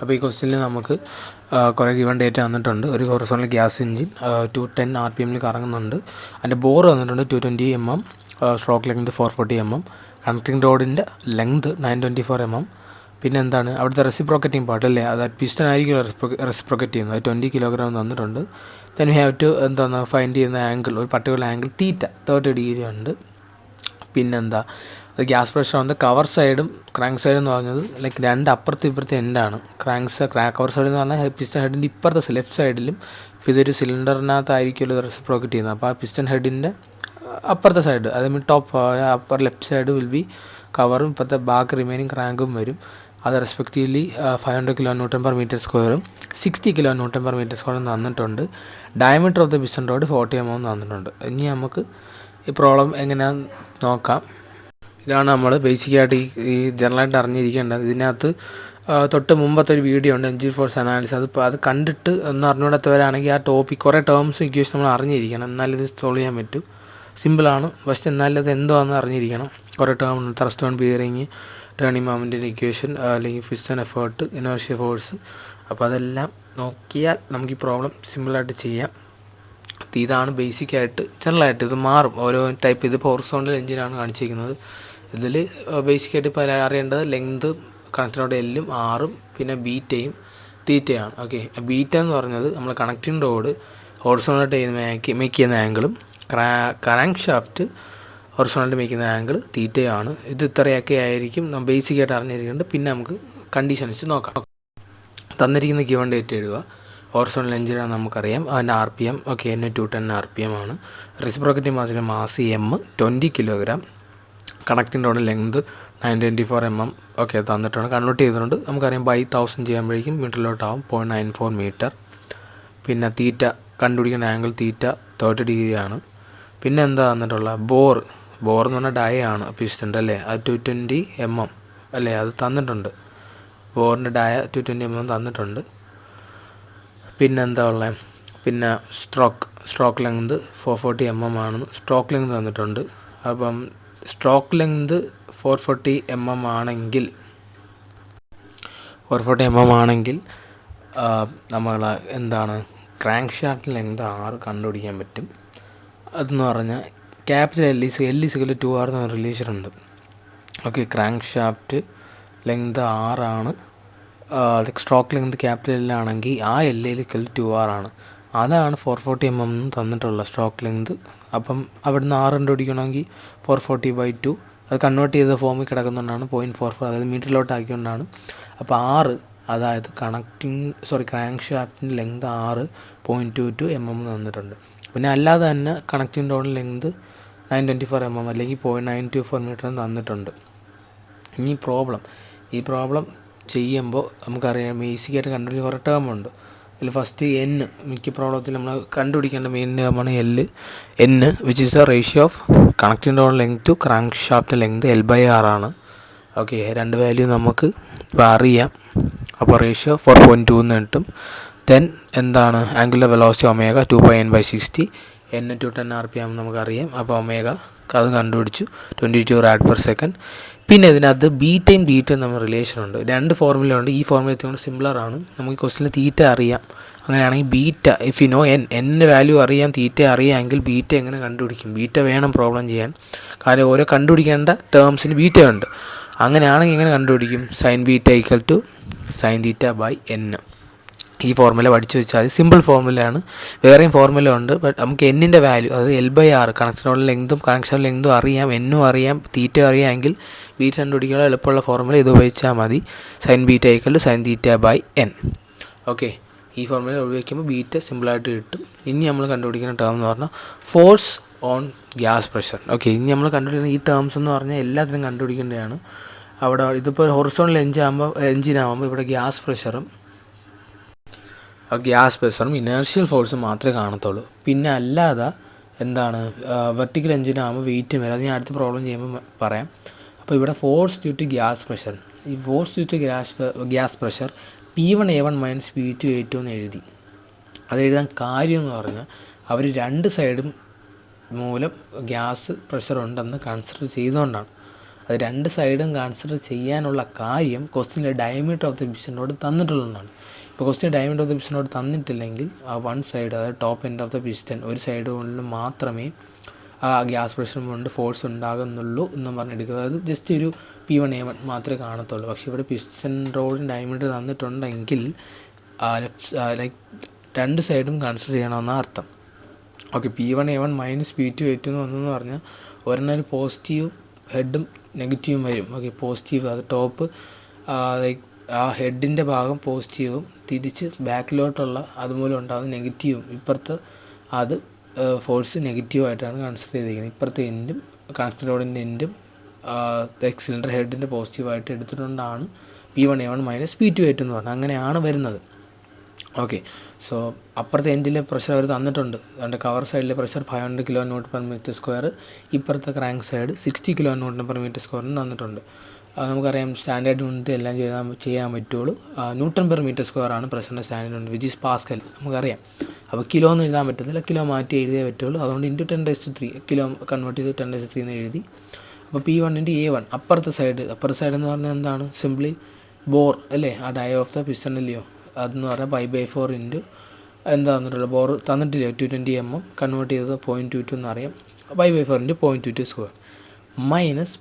അപ്പോൾ ഈ ക്വസ്റ്റ്യനിൽ നമുക്ക് കുറേ ഗിവൺ ഡേറ്റ തന്നിട്ടുണ്ട്. ഒരു ഹൊറിസോണ്ടൽ ഗ്യാസ് എഞ്ചിൻ 210 RPM കറങ്ങുന്നുണ്ട്. അതിൻ്റെ ബോർ തന്നിട്ടുണ്ട് 220 mm, stroke length 440 mm, connecting റോഡിൻ്റെ ലെങ്ത് 924 mm. പിന്നെ എന്താണ് അവിടുത്തെ റെസിപ്രോക്കറ്റിംഗ് പാർട്ട് അല്ലേ, അതായത് പിസ്റ്റൺ ആയിരിക്കും റെസിപ്രോക്കറ്റ് ചെയ്യുന്നത്. 20 kg തന്നിട്ടുണ്ട്. ദെൻ വി ഹാവ് ടു എന്താണ് ഫൈൻഡ് ചെയ്യുന്ന ആംഗിൾ, ഒരു പർട്ടിക്കുലർ ആംഗിൾ തീറ്റ 30 ഡിഗ്രി ഉണ്ട്. പിന്നെന്താ ഗ്യാസ് പ്രഷർ വന്ന് കവർ സൈഡും ക്രാങ്ക് സൈഡും എന്ന് പറഞ്ഞത് ലൈക്ക് രണ്ട് അപ്പുറത്തെ ഇപ്പുറത്തെ എൻഡാണ്. കവർ സൈഡ് എന്ന് പറഞ്ഞാൽ പിസ്റ്റൺ ഹെഡിൻ്റെ ഇപ്പുറത്തെ ലെഫ്റ്റ് സൈഡിലും, ഇപ്പോൾ ഇതൊരു സിലിണ്ടറിനകത്തായിരിക്കുമല്ലോ റെസിപ്രോക്കറ്റ് ചെയ്യുന്നത്. അപ്പോൾ ആ പിസ്റ്റൺ ഹെഡിൻ്റെ അപ്പുറത്തെ സൈഡ്, അതായത് top upper left side will be കവറും ഇപ്പോഴത്തെ ബാക്കി റിമൈനിങ് ക്രാങ്കും വരും. അത് റെസ്പെക്റ്റീവ്ലി 500 kN/m², 60 kN/m² തന്നിട്ടുണ്ട്. Diameter of the piston road 40 mm തന്നിട്ടുണ്ട്. ഇനി നമുക്ക് ഈ പ്രോബ്ലം എങ്ങനെയാണെന്ന് നോക്കാം. ഇതാണ് നമ്മൾ ബേസിക്കായിട്ട് ഈ ജനറലായിട്ട് അറിഞ്ഞിരിക്കേണ്ടത്. ഇതിനകത്ത് തൊട്ട് മുമ്പത്തെ ഒരു വീഡിയോ ഉണ്ട്, എൻജിൻ ഫോഴ്സ് അനാലിസിസ്. അത് കണ്ടിട്ട് ഒന്ന് അറിഞ്ഞുകൂടാത്തവരാണെങ്കിൽ ആ ടോപ്പിക് കുറേ ടേംസും ഇക്വേഷൻ നമ്മൾ അറിഞ്ഞിരിക്കണം, എന്നാലും ഇത് സോൾവ് ചെയ്യാൻ പറ്റും. സിമ്പിളാണ്, പക്ഷേ എന്നാലും അത് എന്താണെന്ന് അറിഞ്ഞിരിക്കണം. കുറേ ടേം ഉണ്ട്, ത്രസ്റ്റ് ഓൺ ബിയറിങ്, ടേണിംഗ് മൊമെൻറ്റിൻ്റെ ഇക്വേഷൻ, അല്ലെങ്കിൽ പിസ്റ്റൺ എഫേർട്ട്, ഇനേർഷ്യ ഫോഴ്സ്. അപ്പോൾ അതെല്ലാം നോക്കിയാൽ നമുക്ക് ഈ പ്രോബ്ലം സിമ്പിളായിട്ട് ചെയ്യാം. ഇതാണ് ബേസിക്കായിട്ട്. ജനറലായിട്ട് ഇത് മാറും ഓരോ ടൈപ്പ്. ഇത് ഹൊറിസോണ്ടൽ എഞ്ചിനാണ് കാണിച്ചിരിക്കുന്നത്. ഇതിൽ ബേസിക്കായിട്ട് ഇപ്പോൾ അറിയേണ്ടത് ലെങ്ത്, കണക്റ്റിനോട് എല്ലും ആറും, പിന്നെ ബീറ്റയും തീറ്റയാണ്. ഓക്കെ, ബീറ്റ എന്ന് പറഞ്ഞത് നമ്മൾ കണക്റ്റിംഗ് റോഡ് ഹൊറിസോണ്ടലായിട്ട് മേക്ക് ചെയ്യുന്ന ആംഗിളും, ക്രാങ്ക് ഷാഫ്റ്റ് ഹൊറിസോണ്ടലായിട്ട് മേക്ക് ചെയ്യുന്ന ആംഗിൾ തീറ്റയാണ്. ഇത് ഇത്രയൊക്കെ ആയിരിക്കും നമ്മൾ ബേസിക്കായിട്ട് അറിഞ്ഞിരിക്കേണ്ടത്. പിന്നെ നമുക്ക് കണ്ടീഷൻസ് നോക്കാം. തന്നിരിക്കുന്ന ഗിവൺ ഡേറ്റ് എഴുതുക. ഹൊറിസോണ്ടൽ എഞ്ചിനാണ് നമുക്കറിയാം. അതിൻ്റെ RPM ഓക്കെ N210 RPM ആണ്. റെസിപ്രോക്കറ്റിംഗ് മാസിൻ്റെ mass M 20 kg. Connecting rod length 924 mm okay തന്നിട്ടുണ്ട്, കൺവേർട്ട് ചെയ്തിട്ടുണ്ട്. നമുക്കറിയാം ബൈ 1000 ചെയ്യുമ്പോഴേക്കും മീറ്ററിലോട്ടാവും 0.94 മീറ്റർ. പിന്നെ തീറ്റ കണ്ടുപിടിക്കുന്ന ആംഗിൾ തീറ്റ 30 ഡിഗ്രി ആണ്. പിന്നെ എന്താ തന്നിട്ടുള്ള ബോർ എന്ന് പറഞ്ഞാൽ ഡയ ആണ് പിസ്റ്റൻ്റെ അല്ലേ, അത് 220 mm അല്ലേ, അത് തന്നിട്ടുണ്ട്. ബോറിൻ്റെ ഡയ 220 mm തന്നിട്ടുണ്ട്. പിന്നെന്താ ഉള്ളത്, പിന്നെ സ്ട്രോക്ക് ലെങ്ത് 440 mm ആണ്. സ്ട്രോക്ക് ലെങ്ത് തന്നിട്ടുണ്ട്. അപ്പം സ്ട്രോക്ക് ലെങ്ത് 440 mm ആണെങ്കിൽ നമ്മൾ എന്താണ് ക്രാങ്ക് ഷാഫ്റ്റ് ലെങ്ത് 6 കണ്ടുപിടിക്കാൻ പറ്റും. അതെന്ന് പറഞ്ഞാൽ ക്യാപിറ്റൽ L = 2R എന്ന റിലേഷൻ ഉണ്ട്. ഓക്കെ, ക്രാങ്ക് ഷാഫ്റ്റ് ലെങ്ത് 6 ആണ്. സ്ട്രോക്ക് ലെങ്ത് ക്യാപിറ്റൽ L ആണെങ്കിൽ ആ L = 2R ആണ്. അതാണ് 440 mm തന്നിട്ടുള്ള സ്ട്രോക്ക് ലെങ്ത്. അപ്പം അവിടുന്ന് 6 കണ്ടുപിടിക്കണമെങ്കിൽ 440/2 അത് കൺവേർട്ട് ചെയ്ത ഫോമിൽ കിടക്കുന്നതുകൊണ്ടാണ് 0.44, അതായത് മീറ്ററിലോട്ട് ആക്കിക്കൊണ്ടാണ്. അപ്പോൾ 6, അതായത് ക്രാങ്ക് ഷാഫ്റ്റിൻ്റെ ലെങ്ത് 6.22 mm തന്നിട്ടുണ്ട്. പിന്നെ അല്ലാതെ തന്നെ കണക്റ്റിംഗ് റോഡിൻ്റെ ലെങ്ത് 924 mm അല്ലെങ്കിൽ 0.924 മീറ്റർ തന്നിട്ടുണ്ട്. ഈ പ്രോബ്ലം ചെയ്യുമ്പോൾ നമുക്കറിയാം ബേസിക്കായിട്ട് കണ്ടുപിടിക്കുന്ന കുറേ ടേമുണ്ട്. അതിൽ ഫസ്റ്റ് N, മിക്ക പ്രോബ്ലത്തിൽ നമ്മൾ കണ്ടുപിടിക്കേണ്ട മെയിൻ ടേമാണ് N, which is the ratio of connecting rod length to crankshaft length L/R ആണ്. ഓക്കെ, രണ്ട് വാല്യൂ നമുക്ക് ഇപ്പോൾ അറിയാം. അപ്പോൾ റേഷ്യോ 4.2 എന്ന് കിട്ടും. ദെൻ എന്താണ് angular velocity omega 2πn/60, N210 RPM നമുക്കറിയാം. അപ്പോൾ ഒമേഗ അത് കണ്ടുപിടിച്ചു 22 rad/s. പിന്നെ ഇതിനകത്ത് ബീറ്റയും നമ്മൾ റിലേഷൻ ഉണ്ട്. രണ്ട് ഫോർമുല ഉണ്ട്. ഈ ഫോർമുല എത്തിക്കൊണ്ട് സിമിലറാണ്. നമുക്ക് ക്വസ്റ്റിനിൽ തീറ്റ അറിയാം. അങ്ങനെയാണെങ്കിൽ beta, if you know N value അറിയാം, തീറ്റ അറിയാമെങ്കിൽ ബീറ്റ എങ്ങനെ കണ്ടുപിടിക്കും? ബീറ്റ വേണം പ്രോബ്ലം ചെയ്യാൻ, കാരണം ഓരോ കണ്ടുപിടിക്കേണ്ട ടേംസിന് ബീറ്റ ഉണ്ട്. അങ്ങനെയാണെങ്കിൽ എങ്ങനെ കണ്ടുപിടിക്കും? sin β = sin θ/n. ഈ ഫോർമുല പഠിച്ചു വെച്ചാൽ സിമ്പിൾ ഫോർമുലയാണ്. വേറെയും ഫോർമുല ഉണ്ട്, ബട്ട് നമുക്ക് എന്നിൻ്റെ വാല്യൂ, അതായത് L/R കണക്ഷനുള്ള ലെങ്തും കണക്ഷൻ ലെങ്തും അറിയാം, എന്നും അറിയാം, തീറ്റ അറിയാമെങ്കിൽ ബീറ്റ കണ്ടുപിടിക്കാൻ എളുപ്പമുള്ള ഫോർമുല ഇത് ഉപയോഗിച്ചാൽ മതി. sin β = sin θ/n. ഓക്കെ, ഈ ഫോർമുല ഉപയോഗിക്കുമ്പോൾ ബീറ്റ സിമ്പിളായിട്ട് കിട്ടും. ഇനി നമ്മൾ കണ്ടുപിടിക്കുന്ന ടേം എന്ന് പറഞ്ഞാൽ force on gas pressure. Okay, ഇനി നമ്മൾ കണ്ടുപിടിക്കുന്ന ഈ ടേംസ് എന്ന് പറഞ്ഞാൽ എല്ലാത്തിനും കണ്ടുപിടിക്കേണ്ടതാണ്. അവിടെ ഇതിപ്പോൾ ഹൊറിസോണ്ടൽ എഞ്ചിനാകുമ്പോൾ ഇവിടെ ഗ്യാസ് പ്രഷറും ഇനേർഷ്യൽ ഫോഴ്സും മാത്രമേ കാണത്തുള്ളൂ. പിന്നെ അല്ലാതെ എന്താണ് വെർട്ടിക്കൽ എഞ്ചിനാകുമ്പോൾ വെയിറ്റും വരും. അത് ഞാൻ അടുത്ത പ്രോബ്ലം ചെയ്യുമ്പോൾ പറയാം. അപ്പോൾ ഇവിടെ force due to gas pressure, ഈ force due to gas pressure P1A1 - P2A2 എന്ന് എഴുതി. അത് എഴുതാൻ കാര്യം എന്ന് പറഞ്ഞാൽ അവർ രണ്ട് സൈഡും മൂലം ഗ്യാസ് പ്രഷർ ഉണ്ടെന്ന് കൺസിഡർ ചെയ്തുകൊണ്ടാണ്. അത് രണ്ട് സൈഡും കൺസിഡർ ചെയ്യാനുള്ള കാര്യം ക്വസ്റ്റ്യനിലെ diameter of the piston rod തന്നിട്ടുള്ളതാണ്. ഇപ്പോൾ question diameter of the piston rod തന്നിട്ടില്ലെങ്കിൽ ആ വൺ സൈഡ്, അതായത് top end of the piston ഒരു സൈഡ് കൊണ്ട് മാത്രമേ ആ ഗ്യാസ് പ്രഷർ കൊണ്ട് ഫോഴ്സ് ഉണ്ടാകുന്നുള്ളൂ എന്നും പറഞ്ഞെടുക്കുക. അതായത് ജസ്റ്റ് ഒരു P1A1 മാത്രമേ കാണത്തുള്ളൂ. പക്ഷേ ഇവിടെ പിസ്റ്റൺ റോഡിൻ്റെ ഡയമീറ്റർ തന്നിട്ടുണ്ടെങ്കിൽ ലൈക്ക് രണ്ട് സൈഡും കൺസിഡർ ചെയ്യണമെന്നാണ് അർത്ഥം. ഓക്കെ, P1A1 മൈനസ് P2A2 എന്ന് വന്നെന്ന് പറഞ്ഞാൽ ഒരെണ്ണം പോസിറ്റീവ് ഹെഡും നെഗറ്റീവും വരും. ഓക്കെ, പോസിറ്റീവ് അത് ടോപ്പ് ലൈക്ക് ആ ഹെഡിൻ്റെ ഭാഗം പോസിറ്റീവും തിരിച്ച് ബാക്കിലോട്ടുള്ള അതുമൂലം ഉണ്ടാകുന്ന നെഗറ്റീവും, ഇപ്പുറത്ത് അത് ഫോഴ്സ് നെഗറ്റീവായിട്ടാണ് കൺസിഡർ ചെയ്തിരിക്കുന്നത്. ഇപ്പുറത്തെ എൻഡും കണക്ടർ റോഡിൻ്റെ എൻഡും സിലിണ്ടർ ഹെഡിൻ്റെ പോസിറ്റീവായിട്ട് എടുത്തിട്ടുകൊണ്ടാണ് P1A1 മൈനസ് P2A2 എന്ന് പറഞ്ഞാൽ അങ്ങനെയാണ് വരുന്നത്. ഓക്കെ, സോ അപ്പുറത്തെ എൻഡിലെ പ്രഷർ അവർ തന്നിട്ടുണ്ട്. അതുകൊണ്ട് കവർ സൈഡിലെ പ്രഷർ 500 kN/m², ഇപ്പുറത്തെ ക്രാങ്ക് സൈഡ് 60 kN/m² തന്നിട്ടുണ്ട്. നമുക്കറിയാം സ്റ്റാൻഡേർഡ് യൂണിറ്റ് എല്ലാം ചെയ്യാൻ പറ്റുള്ളൂ. Nm²² ആണ് പ്രഷറിൻ്റെ standard unit, which is pascal നമുക്കറിയാം. അപ്പോൾ കിലോ എന്ന് എഴുതാൻ പറ്റത്തില്ല, കിലോ മാറ്റി എഴുതിയേ പറ്റുള്ളൂ. അതുകൊണ്ട് ഇൻറ്റു 10⁻³ കിലോ കൺവേർട്ട് ചെയ്ത് 10⁻³ എന്ന് എഴുതി. അപ്പോൾ P1 × A1 അപ്പർ സൈഡ് എന്ന് പറഞ്ഞാൽ എന്താണ്? സിംപ്ലി ബോർ അല്ലേ, ആ ഡയ ഓഫ് ദ പിസ്റ്റൺ അല്ലയോ, അതെന്ന് പറഞ്ഞാൽ π/4 ഇൻറ്റു എന്താ തന്നിട്ടുള്ളത്, ബോർ തന്നിട്ടില്ല 220 mm, കൺവേർട്ട് ചെയ്തത് 0.22 എന്നറിയാം, π/4 ഇൻറ്റു 0.22² മൈനസ്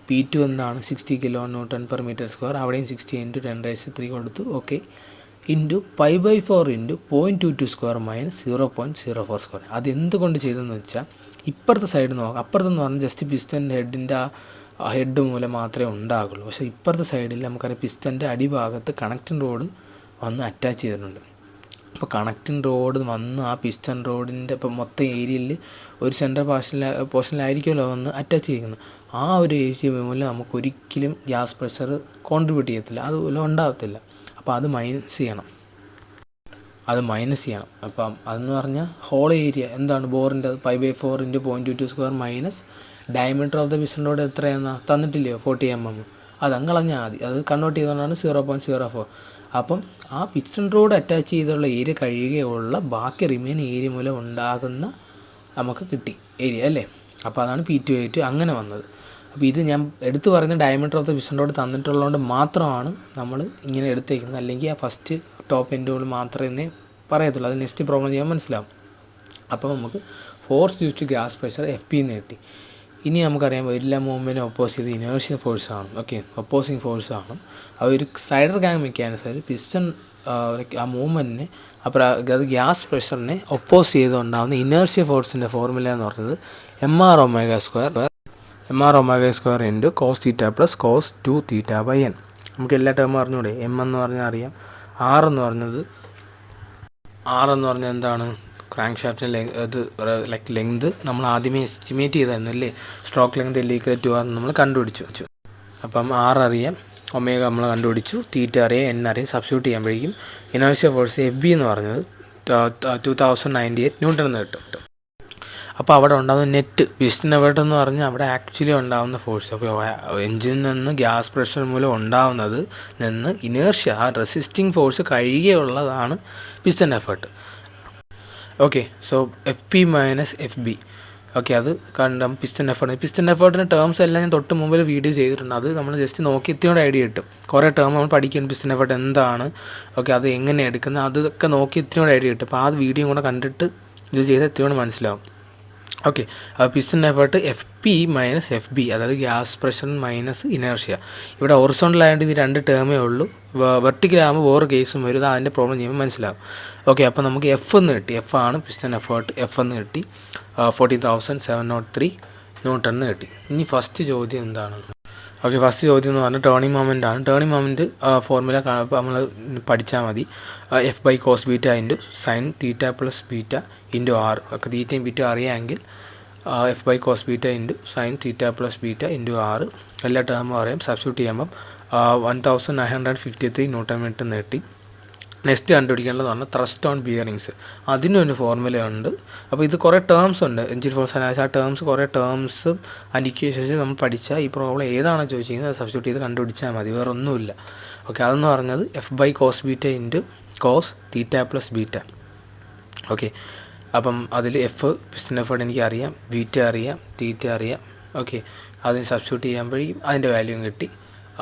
P2 എന്താണ് 60 kN/m², അവിടെയും 60 × 10⁻³ കൊടുത്തു. Okay, into π/4 into 0.22² minus 0.04². അതെന്തുകൊണ്ട് ചെയ്തതെന്ന് വെച്ചാൽ ഇപ്പുറത്തെ സൈഡ് നോക്കാം. അപ്പുറത്തെന്ന് പറഞ്ഞാൽ ജസ്റ്റ് പിസ്റ്റൺ ഹെഡിൻ്റെ ആ ഹെഡ് മൂലം മാത്രമേ ഉണ്ടാകുള്ളൂ. പക്ഷേ ഇപ്പുറത്തെ സൈഡിൽ നമുക്കറിയാം പിസ്റ്റൻ്റെ അടിഭാഗത്ത് കണക്റ്റിംഗ് റോഡ് വന്ന് അറ്റാച്ച് ചെയ്തിട്ടുണ്ട്. അപ്പോൾ കണക്റ്റിംഗ് റോഡ് വന്ന് ആ പിസ്റ്റൺ റോഡിൻ്റെ ഇപ്പം മൊത്തം ഏരിയയിൽ ഒരു സെൻട്രൽ പോർഷനിലായിരിക്കുമല്ലോ വന്ന് അറ്റാച്ച് ചെയ്യുന്നത്. ആ ഒരു ഏരിയ മൂലം നമുക്കൊരിക്കലും ഗ്യാസ് പ്രഷർ കോൺട്രിബ്യൂട്ട് ചെയ്യത്തില്ല, അതുപോലെ ഉണ്ടാകത്തില്ല. അപ്പോൾ അത് മൈനസ് ചെയ്യണം. അപ്പം അതെന്ന് പറഞ്ഞാൽ ഹോൾ ഏരിയ എന്താണ് ബോറിൻ്റെ π/4 into 0.22² minus diameter of the piston rod എത്രയാണെന്നാ തന്നിട്ടില്ലയോ 40 mm, അതങ്ങ് കളഞ്ഞാൽ മതി. അത് കൺവേർട്ട് ചെയ്തുകൊണ്ടാണ് 0.04. അപ്പം ആ പിസ്റ്റൺ റോഡ് അറ്റാച്ച് ചെയ്തുള്ള ഏരിയ കഴിയുകയുള്ള ബാക്കി റിമൈനിങ് ഏരിയ മൂലം ഉണ്ടാകുന്ന നമുക്ക് കിട്ടി ഏരിയ അല്ലേ. അപ്പോൾ അതാണ് P2A2 അങ്ങനെ വന്നത്. അപ്പോൾ ഇത് ഞാൻ എടുത്തു പറയുന്ന diameter of the piston rod തന്നിട്ടുള്ളതുകൊണ്ട് മാത്രമാണ് നമ്മൾ ഇങ്ങനെ എടുത്തേക്കുന്നത്. അല്ലെങ്കിൽ ആ ഫസ്റ്റ് ടോപ്പ് എൻഡുകൾ മാത്രമേ പറയത്തുള്ളൂ. അത് നെക്സ്റ്റ് പ്രോബ്ലം ചെയ്യാൻ മനസ്സിലാവും. അപ്പോൾ നമുക്ക് force due to gas pressure FP എന്ന് കിട്ടി. ഇനി നമുക്കറിയാം എല്ലാ മൂവ്മെൻറ്റിനും ഒപ്പോസ് ചെയ്ത് ഇനേർഷ്യൽ ഫോഴ്സാണ്. ഓക്കെ, ഒപ്പോസിങ് ഫോഴ്സാണ്. ആ ഒരു സ്ലൈഡർ ഗാങ് മെക്കാനിസം പിസ്റ്റൺ ആ മൂവ്മെൻറ്റിനെ അത് ഗ്യാസ് പ്രഷറിനെ ഒപ്പോസ് ചെയ്തുകൊണ്ടാകുന്ന ഇനേർഷ്യൽ ഫോഴ്സിൻ്റെ ഫോർമുല എന്ന് പറയുന്നത് mR⍵² into cos θ plus cos 2θ/n. നമുക്ക് എല്ലാ ടേമും അറിഞ്ഞൂടെ. M എന്ന് പറഞ്ഞാൽ അറിയാം. R എന്ന് പറഞ്ഞാൽ എന്താണ്? ക്രാങ്ക് ഷാഫ്റ്റിൻ്റെ ലൈക്ക് ലെങ്ത് നമ്മൾ ആദ്യമേ എസ്റ്റിമേറ്റ് ചെയ്തായിരുന്നു അല്ലേ. സ്ട്രോക്ക് ലെങ്ത് L=2 ആണെന്ന് നമ്മൾ കണ്ടുപിടിച്ചു. അപ്പം R അറിയാം, ഒമേഗ നമ്മൾ കണ്ടുപിടിച്ചു, θ അറിയാം, N അറിയാം. സബ്സ്റ്റിറ്റ്യൂട്ട് ചെയ്യുമ്പോഴേക്കും ഇനേർഷ്യൽ ഫോഴ്സ് FB എന്ന് പറഞ്ഞത് 2098 N എന്ന് കിട്ടും. അപ്പോൾ അവിടെ ഉണ്ടാകുന്ന നെറ്റ് പിസ്റ്റൺ എഫർട്ട് എന്ന് പറഞ്ഞാൽ അവിടെ ആക്ച്വലി ഉണ്ടാകുന്ന ഫോഴ്സ്. അപ്പോൾ എൻജിനിൽ നിന്ന് ഗ്യാസ് പ്രഷർ മൂലം ഉണ്ടാകുന്നത് നിന്ന് ഇനേർഷ്യ ആ റെസിസ്റ്റിംഗ് ഫോഴ്സ് കഴിയുകയുള്ളതാണ് piston effort. Okay, so FP minus FB. Okay, അത് കണ്ട പിസ്റ്റൺ എഫേർട്ടിൻ്റെ ടേംസ് എല്ലാം ഞാൻ തൊട്ട് മുമ്പിൽ വീഡിയോ ചെയ്തിട്ടുണ്ട്. അത് നമ്മൾ ജസ്റ്റ് നോക്കി ഇത്തിരി ഐഡിയ കിട്ടും. കുറേ ടേം നമ്മൾ പഠിക്കും പിസ്റ്റൺ എഫേർട്ട് എന്താണ്, ഓക്കെ അത് എങ്ങനെ എടുക്കുന്നത്, അതൊക്കെ നോക്കി ഇത്തിരി ഐഡിയ കിട്ടും. അപ്പോൾ ആ വീഡിയോ കൂടെ കണ്ടിട്ട് ഇത് ചെയ്താൽ ഇത്തിരി മനസ്സിലാവും. ഓക്കെ, അപ്പോൾ piston effort FP minus FB, അതായത് ഗ്യാസ് പ്രഷർ മൈനസ് ഇനേർഷ്യ. ഇവിടെ ഹൊറിസോണ്ടലായതുകൊണ്ട് ഇത് രണ്ട് ടേമേ ഉള്ളൂ. വെർട്ടിക്കലാകുമ്പോൾ വേറെ കേസും വരും. അതിൻ്റെ പ്രോബ്ലം ചെയ്യുമ്പോൾ മനസ്സിലാവും. ഓക്കെ, അപ്പോൾ നമുക്ക് F എന്ന് കിട്ടി. F ആണ് പിസ്റ്റൺ എഫേർട്ട്. F എന്ന് കിട്ടി 14,703 N എന്ന് കിട്ടി. ഇനി ഫസ്റ്റ് ചോദ്യം എന്താണ്? ഓക്കെ, ഫസ്റ്റ് ചോദ്യം എന്ന് പറഞ്ഞാൽ ടേണിംഗ് മൊമെൻ്റ് ആണ്. ടേണിംഗ് മൊമെൻറ്റ് ഫോർമുല നമ്മൾ പഠിച്ചാൽ മതി. F/cos β into sine θ plus β into R. ഒക്കെ തീറ്റയും ബീറ്റയും അറിയാമെങ്കിൽ F/cos β into sine θ plus β into R എല്ലാ ടേമും അറിയാം. സബ്സ്റ്റിറ്റ്യൂട്ട് ചെയ്യുമ്പം 1953 Nm എന്ന് കിട്ടി. നെക്സ്റ്റ് കണ്ടുപിടിക്കേണ്ടതെന്ന് പറഞ്ഞാൽ ത്രസ്റ്റ് ഓൺ ബിയറിങ്സ്. അതിനൊരു ഫോർമുലയുണ്ട്. അപ്പോൾ ഇത് കുറേ ടേംസ് ഉണ്ട് എൻജിൻ ഫോഴ്സ് അനാലിസിസ്. ആ ടേംസ് കുറേ ടേംസ് ആൻഡ് ഇക്വേഷൻസ് നമ്മൾ പഠിച്ചാൽ ഈ പ്രോബ്ലം ഏതാണോ ചോദിച്ചിരിക്കുന്നത് അത് സബ്സ്റ്റിറ്റ്യൂട്ട് ചെയ്ത് കണ്ടുപിടിച്ചാൽ മതി, വേറെ ഒന്നുമില്ല. ഓക്കെ, അതെന്ന് പറഞ്ഞത് F/cos β into cos θ plus β. Okay, അപ്പം അതിൽ F പിസ്റ്റൺ എഫേർട്ട് എനിക്ക് അറിയാം, β അറിയാം, θ അറിയാം, ഓക്കെ, അതിന് സബ്സ്റ്റിറ്റ്യൂട്ട് ചെയ്യുമ്പോഴേക്കും അതിൻ്റെ വാല്യൂം കിട്ടി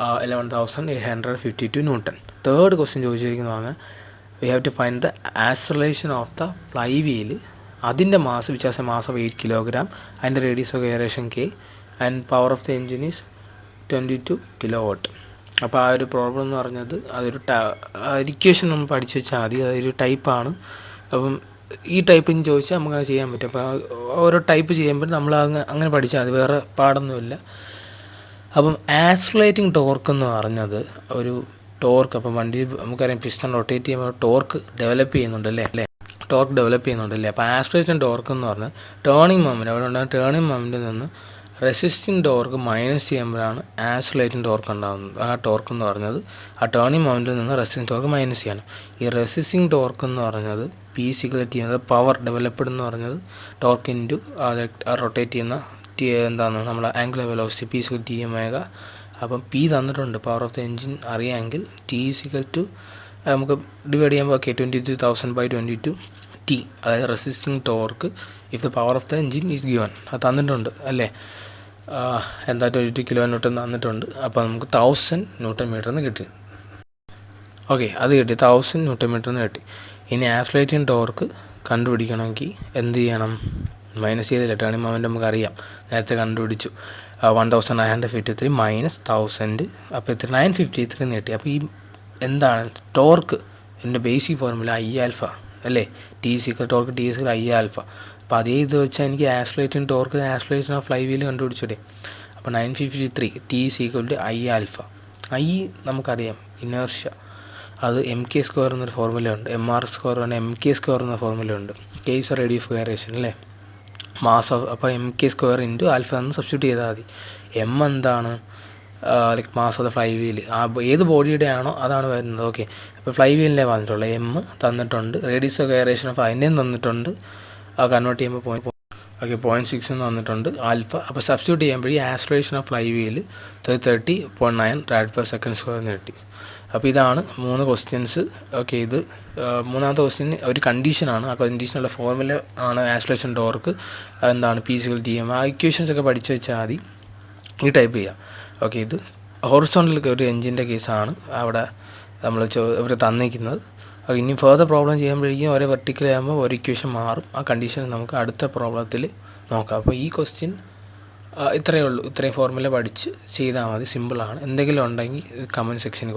11,852 ന്യൂട്ടൺ. തേർഡ് ക്വസ്റ്റ്യൻ ചോദിച്ചിരിക്കുന്നതാണ് we have to find the acceleration of the flywheel. അതിൻ്റെ mass which has a mass of 8 kilogram, അതിൻ്റെ radius of gyration K and power of the engine is 22 kW. അപ്പോൾ ആ ഒരു problem എന്ന് പറഞ്ഞത് അതൊരു equation നമ്മൾ പഠിച്ചു വെച്ചാൽ മതി, അതൊരു ടൈപ്പാണ്. അപ്പം ഈ ടൈപ്പിന് ചോദിച്ചാൽ നമുക്ക് അത് ചെയ്യാൻ പറ്റും. അപ്പോൾ ഓരോ ടൈപ്പ് ചെയ്യുമ്പോൾ നമ്മൾ അങ്ങനെ പഠിച്ചാൽ മതി, വേറെ പാടൊന്നുമില്ല. അപ്പം ആക്സിലറേറ്റിംഗ് ടോർക്ക് എന്ന് പറഞ്ഞത് ഒരു ടോർക്ക്, അപ്പം വണ്ടി നമുക്കറിയാം പിസ്റ്റൺ റൊട്ടേറ്റ് ചെയ്യുമ്പോൾ ടോർക്ക് ഡെവലപ്പ് ചെയ്യുന്നുണ്ടല്ലേ, ടോർക്ക് ഡെവലപ്പ് ചെയ്യുന്നുണ്ടല്ലേ. അപ്പോൾ ആക്സിലറേറ്റിംഗ് ടോർക്ക് എന്ന് പറഞ്ഞാൽ ടേണിംഗ് മൊമെൻറ്റ്, അവിടെ ഉണ്ടാകുന്ന ടേണിംഗ് മൊമെൻറ്റിൽ നിന്ന് റെസിസ്റ്റിംഗ് ടോർക്ക് മൈനസ് ചെയ്യുമ്പോഴാണ് ആക്സിലറേറ്റിംഗ് ടോർക്ക് ഉണ്ടാകുന്നത്. ആ ടോർക്ക് എന്ന് പറഞ്ഞത് ആ ടേണിംഗ് മൊമെൻറ്റിൽ നിന്ന് റെസിസ്റ്റിംഗ് ടോർക്ക് മൈനസ് ചെയ്യണം. ഈ റെസിസ്റ്റിംഗ് ടോർക്ക് എന്ന് പറഞ്ഞത് P=T, പവർ ഡെവലപ്ഡ് എന്ന് പറഞ്ഞത് ടോർക്ക് ഇൻറ്റു റൊട്ടേറ്റ് ചെയ്യുന്ന എന്താണ് നമ്മളെ ആംഗുലർ വെലോസിറ്റി P=T⍵. അപ്പം P തന്നിട്ടുണ്ട്, പവർ ഓഫ് ദ എൻജിൻ അറിയാമെങ്കിൽ T= നമുക്ക് ഡിവൈഡ് ചെയ്യുമ്പോൾ 23,000/22 T, അതായത് resisting torque if the power of the engine is given. അത് തന്നിട്ടുണ്ട് അല്ലേ, 22 kN തന്നിട്ടുണ്ട്. അപ്പോൾ നമുക്ക് 1000 Nm കിട്ടി. ഓക്കെ, അത് കിട്ടി, 1000 Nm കിട്ടി. ഇനി ആക്സിലറേറ്റിംഗ് ടോർക്ക് കണ്ടുപിടിക്കണമെങ്കിൽ എന്ത് ചെയ്യണം? മൈനസ് ചെയ്തില്ല, ടേണിംഗ് മൊമെൻറ്റ് നമുക്കറിയാം, നേരത്തെ കണ്ടുപിടിച്ചു. 1953 മൈനസ് 1000, അപ്പോൾ എത്ര? 953 കിട്ടി. അപ്പോൾ ഈ എന്താണ് ടോർക്ക്? എൻ്റെ ബേസിക് ഫോർമുല I∝ അല്ലേ, ടോർക്ക് I∝. അപ്പോൾ അതേ ഇത് വെച്ചാൽ എനിക്ക് accelerating torque, acceleration of flywheel കണ്ടുപിടിച്ചൂടെ. അപ്പോൾ 953 T=I∝. I നമുക്കറിയാം ഇനേർഷ്യ, അത് mk² എന്നൊരു ഫോർമുലയുണ്ട്, mr² mk² എന്ന ഫോർമുലയുണ്ട്. K is radius of aeration അല്ലേ, മാസ് ഓഫ്. അപ്പോൾ mk² ഇൻറ്റു ആൽഫ എന്ന് സബ്സ്റ്റിറ്റ്യൂട്ട് ചെയ്താൽ മതി. M എന്താണ്? Like mass of the fly wheel, ആ ഏത് ബോഡിയുടെ ആണോ അതാണ് വരുന്നത്. ഓക്കെ, അപ്പോൾ ഫ്ലൈ വീലിനെ വന്നിട്ടുള്ളത് M തന്നിട്ടുണ്ട്, റേഡിയസ് ഓഫ് എയറേഷൻ ഓഫ് അതിൻ്റെയും തന്നിട്ടുണ്ട്, കൺവേർട്ട് ചെയ്യുമ്പോൾ 0.6 എന്ന് തന്നിട്ടുണ്ട് ആൽഫ. അപ്പോൾ സബ്സ്റ്റിറ്റ്യൂട്ട് ചെയ്യുമ്പോൾ ഈ acceleration of fly wheel 30.9 rad/s² എന്ന് കിട്ടി. അപ്പോൾ ഇതാണ് 3 ക്വസ്റ്റ്യൻസ്. ഓക്കെ, ഇത് മൂന്നാമത്തെ ക്വസ്റ്റ്യൻ ഒരു കണ്ടീഷനാണ്, ആ കണ്ടീഷനുള്ള ഫോർമുല ആണ് ആക്സിലറേഷൻ ടോർക്ക് എന്താണ് P=T. ആ ഇക്വേഷൻസ് ഒക്കെ പഠിച്ചു വെച്ചാൽ മതി, ഈ ടൈപ്പ് ചെയ്യാം. ഓക്കെ, ഇത് ഹൊറിസോണ്ടൽ ഒരു എഞ്ചിൻ്റെ കേസാണ് അവിടെ നമ്മൾ ഇവർ തന്നിരിക്കുന്നത്. ഇനി ഫർദർ പ്രോബ്ലം ചെയ്യുമ്പോഴേക്കും ഒരേ വെർട്ടിക്കൽ ആകുമ്പോൾ ഒരു ഇക്വേഷൻ മാറും. ആ കണ്ടീഷൻ നമുക്ക് അടുത്ത പ്രോബ്ലത്തിൽ നോക്കാം. അപ്പോൾ ഈ ക്വസ്റ്റ്യൻ ഇത്രയേ ഉള്ളൂ, ഇത്രയും ഫോർമുല പഠിച്ച് ചെയ്താൽ മതി, സിമ്പിളാണ്. എന്തെങ്കിലും ഉണ്ടെങ്കിൽ കമൻറ്റ് സെക്ഷനിൽ